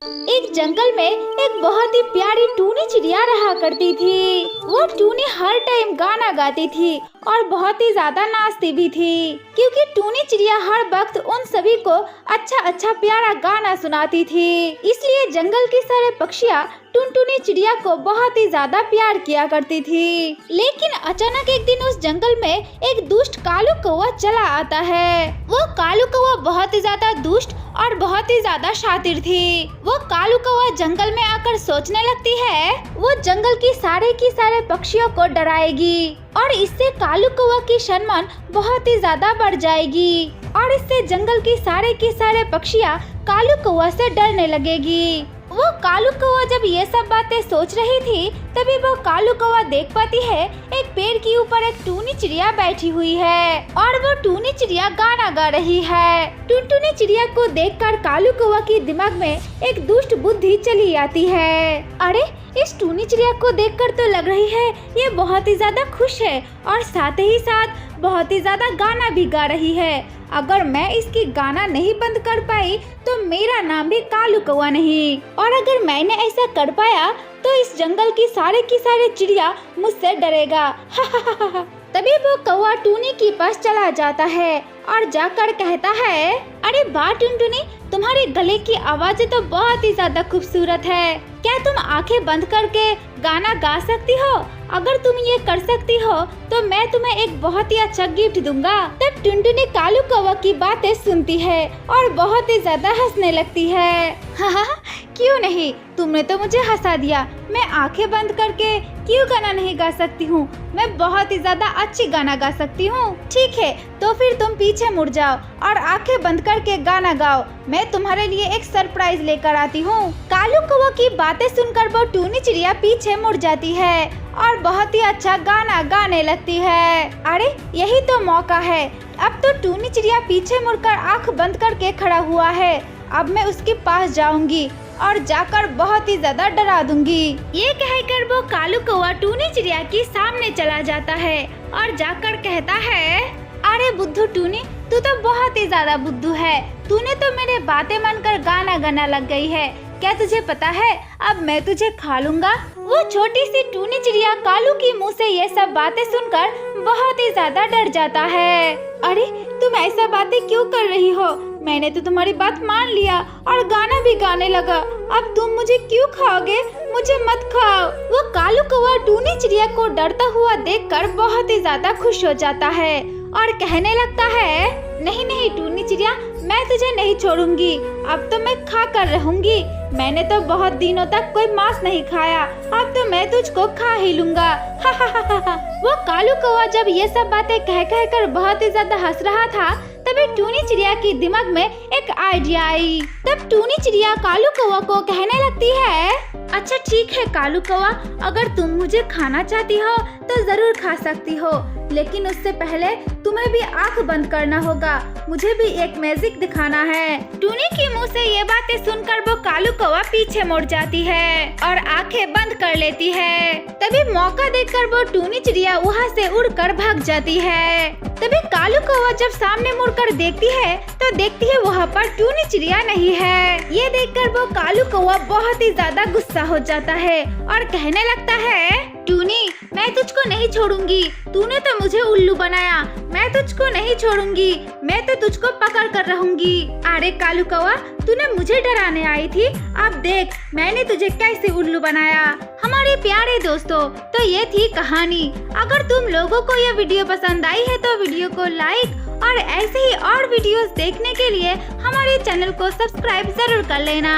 एक जंगल में एक बहुत ही प्यारी टूनी चिड़िया रहा करती थी। वो टूनी हर टाइम गाना गाती थी और बहुत ही ज्यादा नाचती भी थी, क्योंकि टूनी चिड़िया हर वक्त उन सभी को अच्छा अच्छा प्यारा गाना सुनाती थी। इसलिए जंगल की सारे पक्षियाँ टुनटुनी चिड़िया को बहुत ही ज्यादा प्यार किया करती थी। लेकिन अचानक एक दिन उस जंगल में एक दुष्ट कालू कौवा चला आता है। वो कालू कौवा बहुत ही ज्यादा दुष्ट और बहुत ही ज्यादा शातिर थी। वो कालू कौवा जंगल में आकर सोचने लगती है वो जंगल की सारे पक्षियों को डराएगी और इससे कालू कौवा की सम्मान बहुत ही ज्यादा बढ़ जाएगी और इससे जंगल की सारे पक्षियाँ कालू कौवा से डरने लगेगी। वो कालू कौवा जब ये सब बातें सोच रही थी तभी वो कालू कौवा देख पाती है एक पेड़ के ऊपर एक टूनी चिड़िया बैठी हुई है और वो टूनी चिड़िया गाना गा रही है। टुनटुनी चिड़िया को देखकर कालू कौवा की दिमाग में एक दुष्ट बुद्धि चली आती है। अरे इस टूनी चिड़िया को देखकर तो लग रही है ये बहुत ही ज्यादा खुश है और साथ ही साथ बहुत ही ज्यादा गाना भी गा रही है। अगर मैं इसकी गाना नहीं बंद कर पाई तो मेरा नाम भी कालू कौवा नहीं, और अगर मैंने ऐसा कर पाया तो इस जंगल की सारे चिड़िया मुझसे डरेगा। तभी वो कौवा टूनी के पास चला जाता है और जाकर कहता है, अरे वाह टुनटुनी, तुम्हारे गले की आवाज़ें तो बहुत ही ज्यादा खूबसूरत है। क्या तुम आंखें बंद करके गाना गा सकती हो? अगर तुम ये कर सकती हो तो मैं तुम्हें एक बहुत ही अच्छा गिफ्ट दूंगा। तब टुनटुनी कालू कौवा की बातें सुनती है और बहुत ही ज्यादा हंसने लगती है। हाँ, क्यों नहीं, तुमने तो मुझे हंसा दिया। मैं आंखें बंद करके क्यों गाना नहीं गा सकती हूँ? मैं बहुत ही ज्यादा अच्छी गाना गा सकती हूँ। ठीक है, तो फिर तुम पीछे मुड़ जाओ और आंखें बंद करके गाना गाओ। मैं तुम्हारे लिए एक सरप्राइज लेकर आती हूँ। कालू कौवा की बातें सुनकर वो टूनी चिड़िया पीछे मुड़ जाती है और बहुत ही अच्छा गाना गाने लगती है। अरे यही तो मौका है। अब तो टूनी चिड़िया पीछे मुड़कर आंख बंद करके खड़ा हुआ है। अब मैं उसके पास जाऊंगी और जाकर बहुत ही ज्यादा डरा दूंगी। ये कहकर वो कालू कौवा टूनी चिड़िया के सामने चला जाता है और जाकर कहता है, अरे बुद्धू टूनी, तू तो बहुत ही ज्यादा बुद्धू है। तूने तो मेरे बातें मानकर गाना गाना लग गई है। क्या तुझे पता है अब मैं तुझे खा लूंगा? वो छोटी सी टूनी चिड़िया कालू के मुंह से ये सब बातें सुनकर बहुत ही ज्यादा डर जाता है। अरे तुम ऐसा बातें क्यों कर रही हो? मैंने तो तुम्हारी बात मान लिया और गाना भी गाने लगा। अब तुम मुझे क्यों खाओगे? मुझे मत खाओ। वो कालू कौवा टूनी चिड़िया को डरता हुआ देखकर बहुत ही ज्यादा खुश हो जाता है और कहने लगता है, नहीं नहीं टूनी चिड़िया, मैं तुझे नहीं छोड़ूंगी। अब तो मैं खा कर रहूंगी। मैंने तो बहुत दिनों तक कोई मांस नहीं खाया, अब तो मैं तुझको खा ही लूंगा। वो कालू कौवा जब ये सब बातें कह कर बहुत ही ज्यादा हंस रहा था तभी टूनी चिड़िया के दिमाग में एक आइडिया आई। तब टूनी चिड़िया कालू कौवा को कहने लगती है, अच्छा ठीक है कालू कौवा, अगर तुम मुझे खाना चाहती हो तो जरूर खा सकती हो, लेकिन उससे पहले तुम्हें भी आंख बंद करना होगा। मुझे भी एक मैजिक दिखाना है। टूनी के मुंह से ये बातें सुनकर वो कालू कौवा पीछे मुड़ जाती है और आंखें बंद कर लेती है। तभी मौका देखकर वो टूनी चिड़िया वहाँ से उड़कर भाग जाती है। तभी कालू कौवा जब सामने मुड़कर देखती है तो देखती है वहाँ पर टूनी चिड़िया नहीं है। ये देखकर वो कालू कौवा बहुत ही ज्यादा गुस्सा हो जाता है और कहने लगता है, टूनी, मैं तुझको नहीं छोड़ूंगी। तूने तो मुझे उल्लू बनाया, मैं तुझको नहीं छोड़ूंगी। मैं तो तुझको पकड़ कर रहूंगी। अरे कालू कौवा, तूने मुझे डराने आई थी, अब देख मैंने तुझे कैसे उल्लू बनाया। हमारे प्यारे दोस्तों, तो ये थी कहानी। अगर तुम लोगों को ये वीडियो पसंद आई है तो वीडियो को लाइक और ऐसे ही और वीडियोस देखने के लिए हमारे चैनल को सब्सक्राइब जरूर कर लेना।